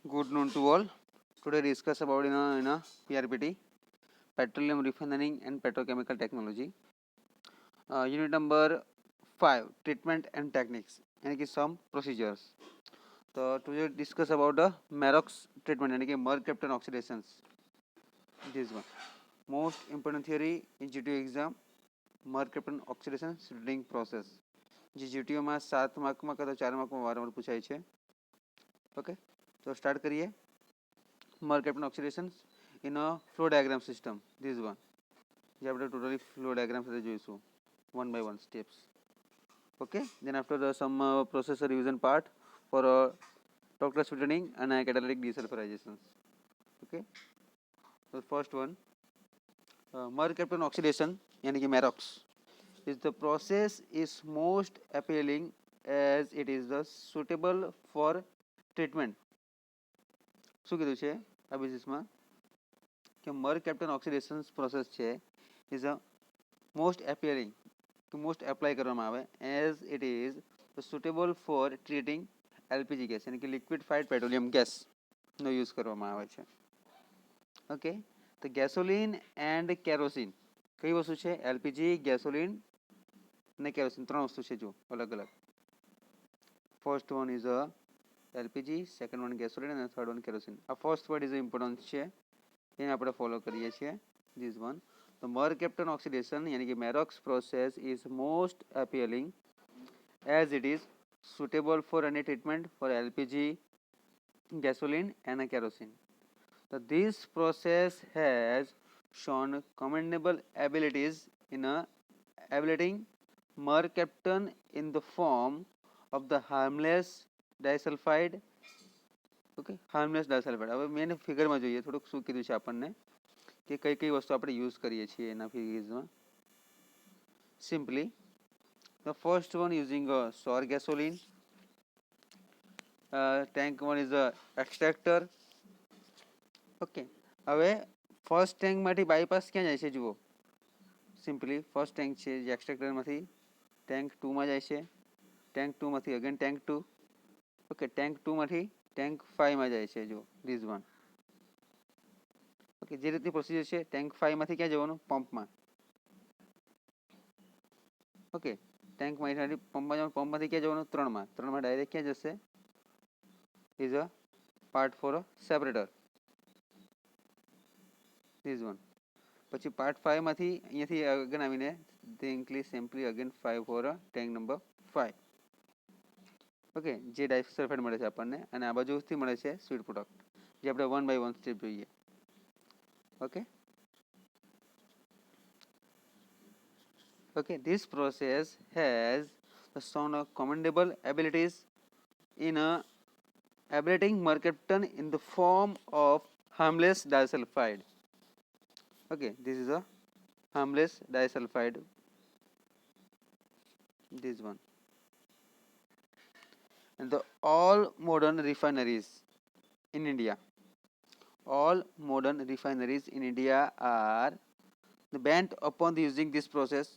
Good noon to all. Today discuss about PRPT, petroleum refining and petrochemical technology. Unit number 5, treatment and techniques, and some procedures. So today discuss about the Marox treatment and Mercaptan oxidations. This one most important theory in GTO exam, Mercaptan oxidation shielding process. જે જીટીઓમાં 7 માર્કમાં કાં તો 4 માર્કમાં વારંવાર પૂછાય છે. Okay, તો start કરીએ. Mercaptan oxidation in a flow diagram system. This one જે આપણે ટોટલી ફ્લો ડાયાગ્રામ સાથે જોઈશું one by one steps. Okay, then after the some process revision part for Doppler splitting and catalytic desulfurization. Okay, so first one, Mercaptan oxidation यानी कि Marox is the process is most appealing as it is the suitable for treatment. શું કીધું છે આ બેસિસમાં કે Mercaptan oxidation process છે is a most appealing to most apply કરવામાં આવે as it is suitable for treating LPG gas यानी कि liquefied petroleum gas નો યુઝ કરવામાં આવે છે. ઓકે, તો ગેસોલિન એન્ડ કેરોસીન કઈ વસ્તુ છે? એલપીજી, ગેસોલિન અને કેરોસીન ત્રણ વસ્તુ છે. જો અલગ અલગ. First one is LPG, second one gasoline અને થર્ડ વન કેરોસીન. આ ફર્સ્ટ વર્ડ ઇઝ ઇમ્પોર્ટન્ટ છે, એને આપણે ફોલો કરીએ છીએ. This one the Mercaptan oxidation यानी कि Marox process is most appealing as it is suitable for any treatment for LPG, gasoline and kerosene. So this process has shown commendable abilities in ablating mercaptan in the form of the harmless disulfide. Okay, harmless disulphide. હવે main ફિગરમાં જોઈએ થોડુંક શું કીધું છે આપણને કે કઈ કઈ વસ્તુ આપણે યુઝ કરીએ છીએ એના ફિગર્સમાં. Simply the first one using a sour gasoline, tank one is a extractor. Okay, હવે ફર્સ્ટ ટેન્કમાંથી બાયપાસ ક્યાં જાય છે જુઓ. સિમ્પલી ફર્સ્ટ ટેન્ક છે જે એક્સ્ટ્રેક્ટરમાંથી ટેન્ક 2માં જાય છે, ટેન્ક 2માંથી અગેન ટેન્ક 2. ઓકે, ટેન્ક 2માંથી ટેન્ક 5માં જાય છે. જુઓ ધીસ વન. ઓકે, જે રીતની પ્રોસિજર છે ટેન્ક 5માંથી ક્યાં જવાનું? પંપમાં. ઓકે, ટેન્કમાંથી પંપમાં જવાનું, પંપમાંથી ક્યાં જવાનું? 3માં. 3માં ડાયરેક્ટ ક્યાં જશે? Is a part for a separator. This one. પછી પાર્ટ 5માંથી અહીંયાથી અગેન આવીને થિંકલી simply again 5 for tank number 5. Okay, જે ડાયસલ્ફાઇડ મળે છે આપણને અને આ બાજુથી મળે છે સ્વીટ પ્રોડક્ટ, જે આપણે વન બાય વન સ્ટેપ જોઈએ. Okay, okay, this process has shown commendable abilities in ablating mercaptan in the form of harmless disulfide. Okay, this is a harmless disulfide, this one. And the all modern refineries in India, all modern refineries in India are bent upon using this process.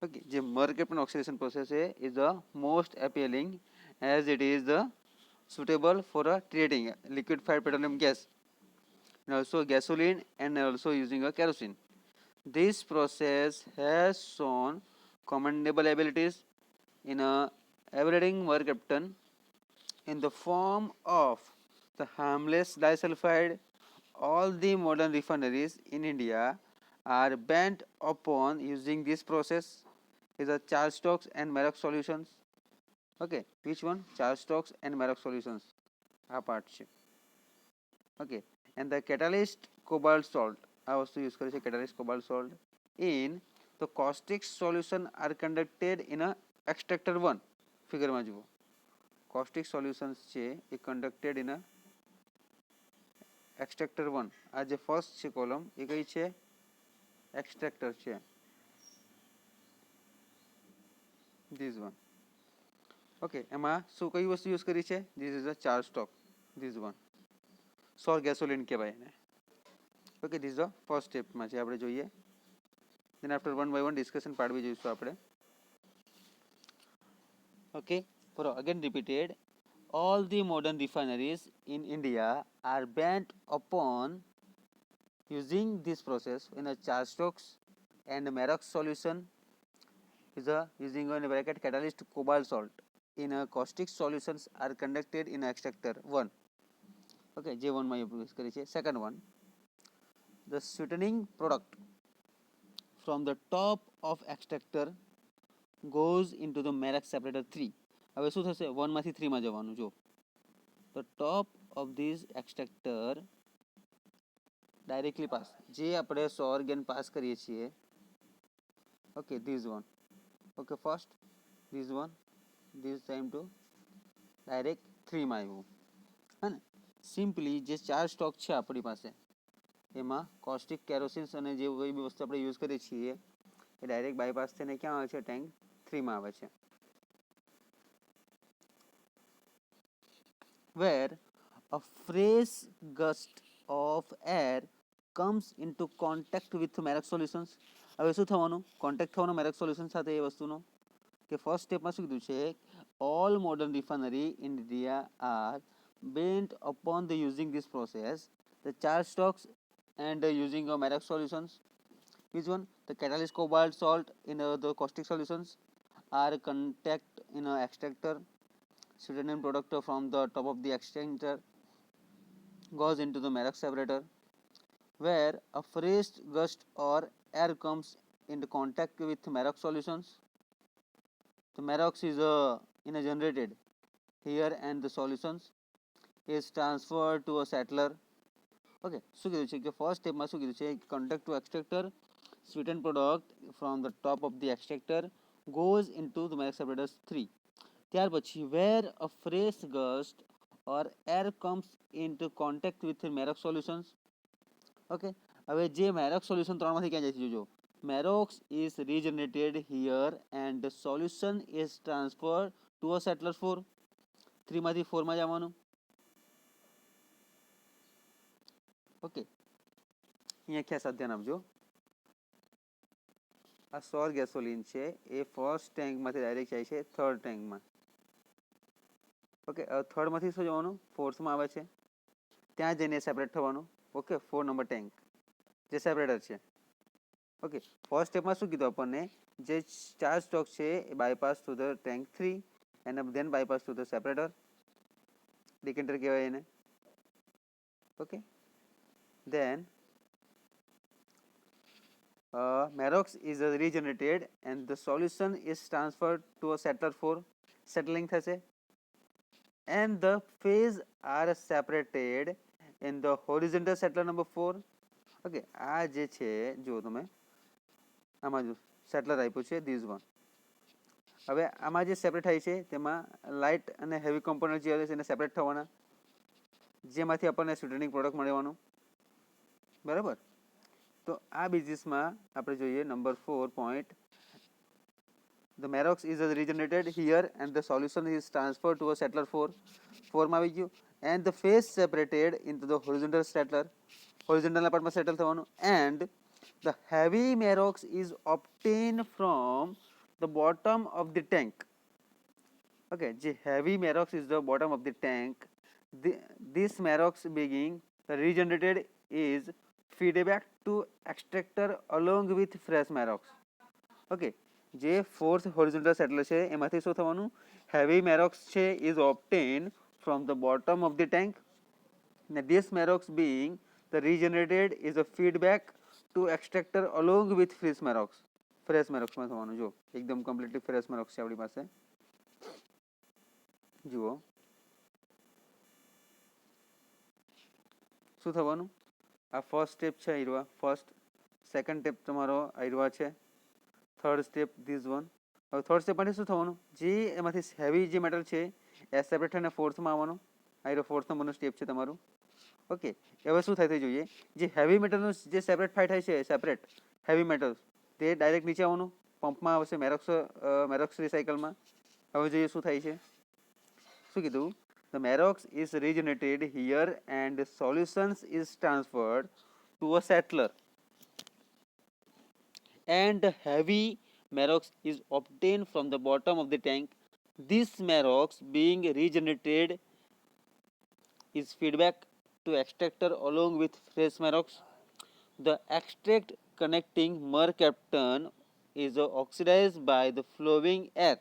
Okay, the mercaptan oxidation process is the most appealing as it is the suitable for treating liquefied petroleum gas and also gasoline and also using a kerosene. This process has shown commendable abilities in ablating mercaptan in the form of the harmless disulfide. All the modern refineries in India are bent upon using this process. Is a Charles-Stokes and Marox solutions. Okay, which one? Charles-Stokes and Marox solutions. આ part છે. Okay, and the catalyst cobalt salt, આ વસ્તુ use કરે છે catalyst cobalt salt in the caustic solution are conducted in a extractor 1. ફિગરમાં જુઓ, caustic solutions છે એ conducted in a extractor 1. આ જે ફર્સ્ટ છે કોલમ એ કઈ છે? એક્સ્ટ્રેક્ટર છે. This one. ઓકે, એમાં શું કઈ વસ્તુ યુઝ કરી છે? This is a Charles-Stokes. This one. સોર ગેસોલિન કહેવાય એને. Okay, this is the first stepમાં છે આપણે જોઈએ. then after one by one discussion part બી જોઈશું આપણે. Okay, for again repeated, all the modern refineries in India are bent upon using this process in a charge stocks and Marox solution is a using a bracket catalyst cobalt salt in a caustic solutions are conducted in extractor 1. Okay, J1 માં use કરી છે. Second one, the sweetening product from the top of extractor goes into the Marox separator 3. હવે શું થશે 1 માંથી 3 માં જવાનું જો the top of this extractor directly pass જે આપણે સોર ગેન પાસ કરીએ છીએ. Okay, this one. Okay, first this one, this time to direct 3 માં આવ્યું હા ને. સિમ્પલી જે ચાર સ્ટોક છે આપણી પાસે એમાં કોસ્ટિક કેરોસીન્સ અને જે કોઈ બી વસ્તુ આપણે યુઝ કરીએ છીએ એ ડાયરેક્ટ બાયપાસ થઈને ક્યાં આવે છે ટેન્ક 3 માં આવે છે. Where a fresh gust of air comes into contact with Marox solutions. હવે શું થવાનું કોન્ટેક્ટ થવાનો Marox solution સાથે એ વસ્તુનો કે ફર્સ્ટ સ્ટેપમાં શું કીધું છે all modern refinery in India are bent upon the using this process the charge stocks and using Marox solutions. Which one? The catalyst cobalt salt in the caustic solutions are contact in a extractor. Sweetening product from the top of the extractor goes into the Marox separator where a fresh gust or air comes into contact with Marox solutions. The Marox is generated here and the solutions is transferred to a settler. Okay, શું કીધું છે કે first સ્ટેપમાં શું કીધું છે contact to extractor sweetened product from the top of the extractor goes into the Marox separator 3. ત્યાર પછી where a fresh gust or air comes into contact with the Marox solutions. Okay, હવે જે Marox solution 3 માંથી ક્યાં જાય છે જોજો Marox is regenerated here and the solution is transferred to a settler 4. 3 માંથી 4 માં જવાનું. ઓકે, અહીંયા ખાસ ધ્યાન આપજો આ સોર ગેસોલિન છે એ ફર્સ્ટ ટેન્કમાંથી ડાયરેક્ટ જાય છે થર્ડ ટેન્કમાં. ઓકે, થર્ડમાંથી શું જવાનું ફોર્થમાં આવે છે ત્યાં જઈને સેપરેટ થવાનું. ઓકે, 4 નંબર ટેન્ક જે સેપરેટર છે. ઓકે, ફર્સ્ટ સ્ટેપમાં શું કીધું આપણને જે ચાર સ્ટોક છે એ bypass to the tank 3 and then bypass to the separator decanter કહેવાય એને. Okay, then Marox is regenerated and the solution is transferred to a settler 4. Settling થશે and the phase are separated in the horizontal settler number 4. Okay, આ જે છે જો તમે આમાં જો સેટલર આપ્યું છે this one. હવે આમાં જે સેપરેટ થાય છે તેમાં લાઇટ અને હેવી કમ્પોનન્ટ જે છે એને સેપરેટ થવાના જેમાંથી આપણને સ્વીટનિંગ પ્રોડક્ટ મળવાનું બરાબર. તો આ બેઝિસમાં આપણે જોઈએ number 4 point the Marox is regenerated here and the solution is transferred to a settler 4. 4 માં આવી ગયું and the phase separated into the horizontal settler. હોરિઝોન્ટલના પાર્ટમાં સેટલ થવાનું and the heavy Marox is obtained from the bottom of the tank. Okay, the heavy Marox is the bottom of the tank. This Marox being the regenerated is fed back to extractor along with fresh Marox. Okay, જે fourth horizontal settler છે એમાંથી શું થવાનું heavy Merox છે is obtain from the bottom of the tank. This Marox being the regenerated is a feedback to extractor along with fresh Marox. Fresh મેરોક્સમાં થવાનું જો એકદમ કમ્પ્લીટલી ફ્રેશ મેરોક્સ છે આપણી પાસે. જુઓ શું થવાનું આ ફર્સ્ટ સ્ટેપ છે આયરવા ફર્સ્ટ. સેકન્ડ સ્ટેપ તમારો આયરવા છે. Third step this one. હવે થર્ડ સ્ટેપ માટે શું થવાનું જે એમાંથી હેવી જે મેટલ છે એ સેપરેટ થઈને ફોર્થમાં આવવાનું. આયરો ફોર્થ નંબરનું સ્ટેપ છે તમારું. ઓકે, હવે શું થાય જોઈએ જે હેવી મેટલનું જે સેપરેટ થાય છે સેપરેટ હેવી મેટલ તે ડાયરેક્ટ નીચે આવવાનું પંપમાં આવશે મેરોક્સ રિસાયકલમાં. હવે જોઈએ શું થાય છે શું કીધું the Marox is regenerated here and solutions is transferred to a settler and heavy Marox is obtained from the bottom of the tank. This Marox being regenerated is feedback to extractor along with fresh Marox. The extract connecting mercaptan is oxidized by the flowing air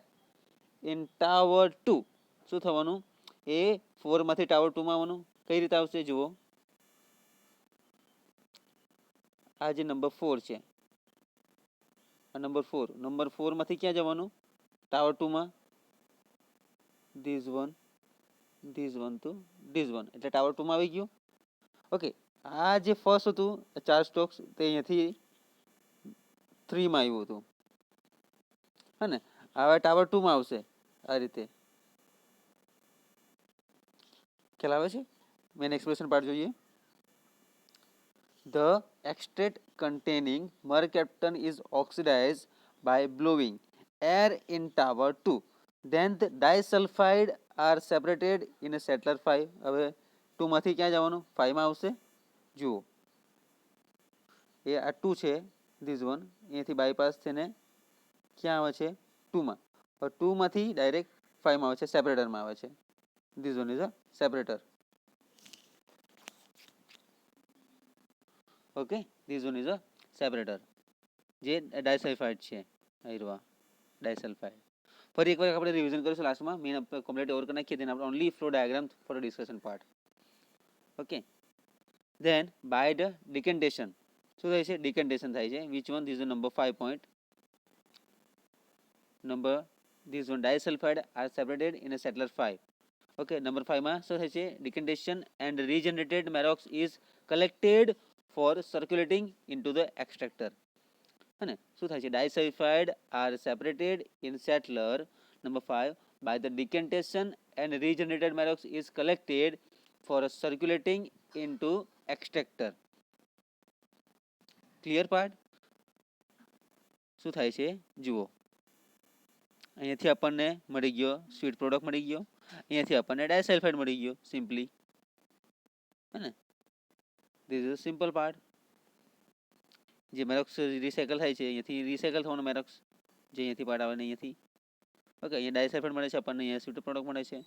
in tower 2. શું થવાનું? એ 4 માંથી tower 2 માં આવવાનું. કઈ રીતે આવશે જુઓ. આ જે નંબર 4 છે, આ નંબર 4 માંથી ક્યાં જવાનું? ટાવર 2 માં. This one two this one, એટલે ટાવર 2 માં આવી ગયું. ઓકે, આ જે ફર્સ્ટ હતું 4 સ્ટોક્સ તે અહીંયાથી 3 માં આવ્યું હતું, હે ને. હવે ટાવર 2 માં આવશે આ રીતે. ખ્યાલ આવે છે? મેન એક્સપ્રેશન પાર્ટ જોઈએ. The extract containing mercaptan is oxidized by blowing air in tower 2. Then the disulfide are separated in a settler 5. હવે 2 માંથી ક્યાં જવાનું? 5 માં આવશે. જુઓ, એ આ 2 છે, ધીસ વન, અહીંયાથી બાયપાસ થઈને ક્યાં આવે છે? 2 માં. હવે 2 માંથી ડાયરેક્ટ 5 માં આવે છે, સેપરેટરમાં આવે છે. This one is a separator. Okay, this one is a separator. જે ડાયસલ્ફાઇડ છે, આયરવા ડાયસલ્ફાઇડ. ફરી એકવાર આપણે રિવિઝન કરીશું લાસ્ટમાં. મેન કમ્પ્લીટ ઓવર કરી નાખીએ. then આપણે only flow diagram for discussion part. Okay, then by the decantation શું થાય છે? ડિકેન્ટેશન થાય છે. which one? this is number 5 point. number this one disulfide are separated in a settler 5. okay, number 5 માં શું થાય છે? decantation and regenerated Marox is collected for circulating into the extractor. है ना? શું થાય છે? disulfide are separated in settler number 5 by the decantation and regenerated Marox is collected for circulating into extractor. Clear part? શું થાય છે જુઓ. અહીંયાથી આપણને મળી ગયો સ્વીટ પ્રોડક્ટ મળી ગયો, અહીંયાથી આપણને ડાયસલ્ફાઇડ મળી ગયો સિમ્પલી, હે ને. This is simple part. જે મેરોક્સ રિસાયકલ થાય છે, અહીંયાથી રિસાયકલ થવાનો મેરોક્સ, જે અહીંયાથી પાર્ટ આવે ને અહીંયાથી. ઓકે, અહીંયા ડાયસલ્ફાઇડ મળે છે આપણને, અહીંયા સ્વીટ પ્રોડક્ટ મળે છે.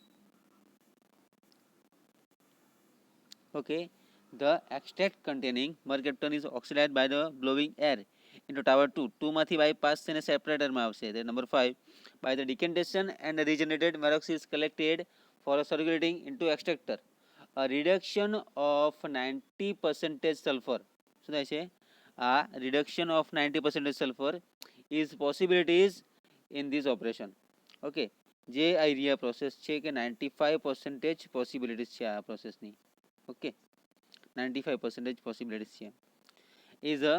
Okay, the extract containing mercaptan is oxidized by the blowing air into tower 2. 2 માંથી bypass થઈને સેપરેટરમાં આવશે. તે number 5 by the decantation and the regenerated Marox is collected for circulating into extractor. A reduction of 90% sulfur. શું થાય છે? આ reduction of 90% sulfur is possibilities in this operation. ઓકે, જે આઈરિયા પ્રોસેસ છે કે 95% પોસિબિલિટીઝ છે આ પ્રોસેસની. ઓકે, 95% possibilities here is a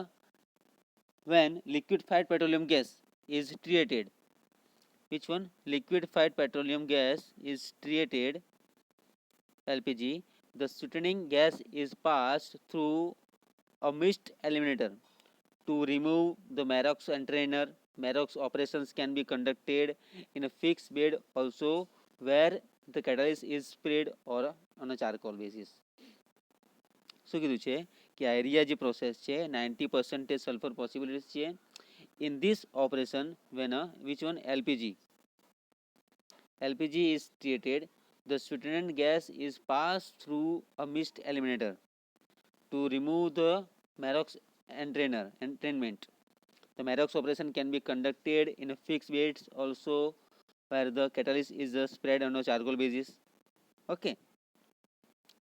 when liquefied petroleum gas is treated. Which one? Liquefied petroleum gas is treated, LPG. The sweetening gas is passed through a mist eliminator to remove the Marox entrainer. Marox operations can be conducted in a fixed bed also, where the catalyst is sprayed or on a charcoal basis. શું કીધું છે કે આ area જે process છે 90% sulphur possibilities છે. In this operation when which one? LPG is treated, the sweetened gas is passed through a mist eliminator to remove the Marox entrainment. The Marox operation can be conducted in a fixed beds also, where the catalyst is spread on a charcoal basis. Okay,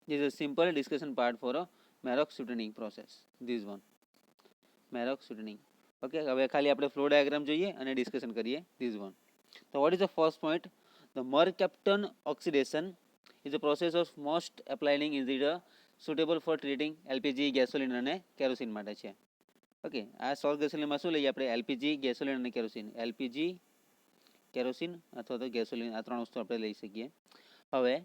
this is a simple discussion part for a Marox sweetening process. This one Marox sweetening. Okay, હવે ખાલી આપણે flow diagram જોઈએ અને discussion કરીએ. This one. So what is the first point? The mercaptan oxidation is a process of most applying is it suitable for treating LPG, gasoline અને kerosene માટે છે. Okay, આ સોલ્ટ ગેસોલિનમાં શું લઈએ આપણે? LPG, ગેસોલિન અને કેરોસીન. LPG, કેરોસીન અથવા તો ગેસોલિન, આ ત્રણ વસ્તુ આપણે લઈ શકીએ. હવે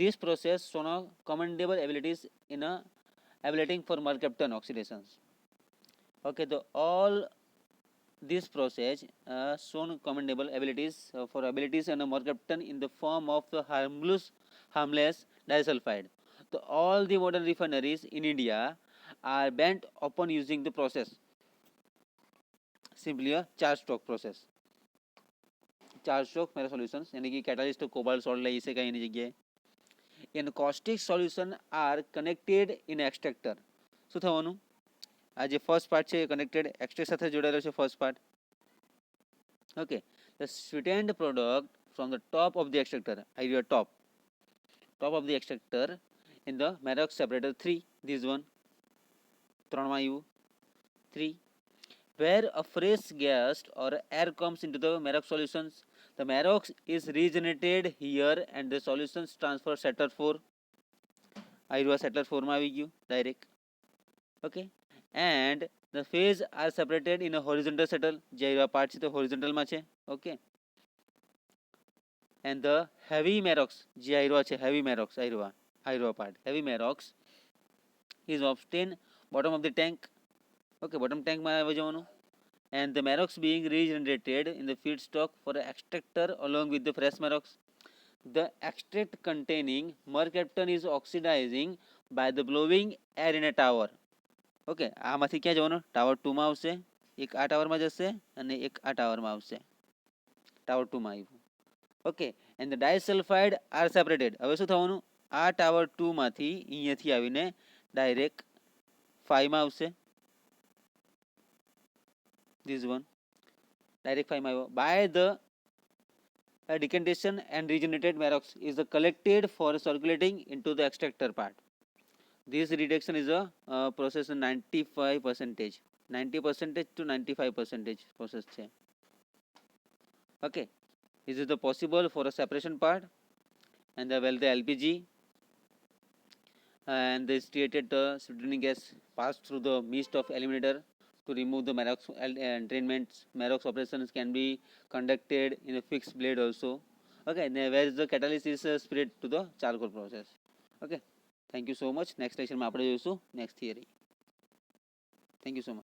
this process shown commendable abilities in ablating for mercaptan oxidations. Okay, the all this process shown commendable abilities for abilities in mercaptan in the form of the harmless disulfide. So all the modern refineries in India are bent upon using the process, simply a charge stock process. Charge stock મેરા solutions यानी कि catalyst cobalt salt લઈ શકાય એની જગ્યાએ. In caustic solution are connected in extractor. શું થવાનું? આ જે ફર્સ્ટ પાર્ટ છે એ કનેક્ટેડ એક્સટ્રેક્ટ સાથે જોડાયેલો છે first part. Okay, the sweetened product from the top of the extractor, I top of the extractor in the Marox separator 3, this one 3 માં આવ્યું 3, where a fresh gas or air comes into the Marox solutions, the Marox is regenerated here and the solutions transfer settler 4. આ settler 4 માં આવી ગયું direct. Okay, and the phase are separated in a horizontal settle. જે part છે તો horizontal માં છે. Okay, and the heavy Marox, જે આયરો છે heavy Marox, આયરો part heavy Marox is obtained bottom of the tank. Okay, bottom tank માં આવી જવાનું. And the Marox being regenerated in the feedstock for the extractor along with the fresh Marox. The extract containing mercaptan is oxidizing by the blowing air in a tower. Okay, આમાંથી ક્યાં જવાનું? Tower 2 માં આવશે. એક આ ટાવરમાં જશે અને એક આ ટાવરમાં આવશે. ટાવર 2 માં આવ્યું. Okay, and the disulphide are separated. હવે શું થવાનું? આ ટાવર 2 માંથી અહીંયાથી આવીને ડાયરેક્ટ 5 માં આવશે. This one direct 5 માં આવ્યો. By the decantation and regenerated Marox is collected for circulating into the extractor part. This reduction is a process 95%, 90% to 95% process છે. Okay, this is the possible for a separation part, and the LPG and this created the sweetening gas passed through the mist of eliminator to remove the Marox entrainments. Marox operations can be conducted in a fixed blade also. Okay, where the catalyst is spread to the charcoal process. Okay, thank you so much. Next session માં આપણે જોઈશું next theory. Thank you so much.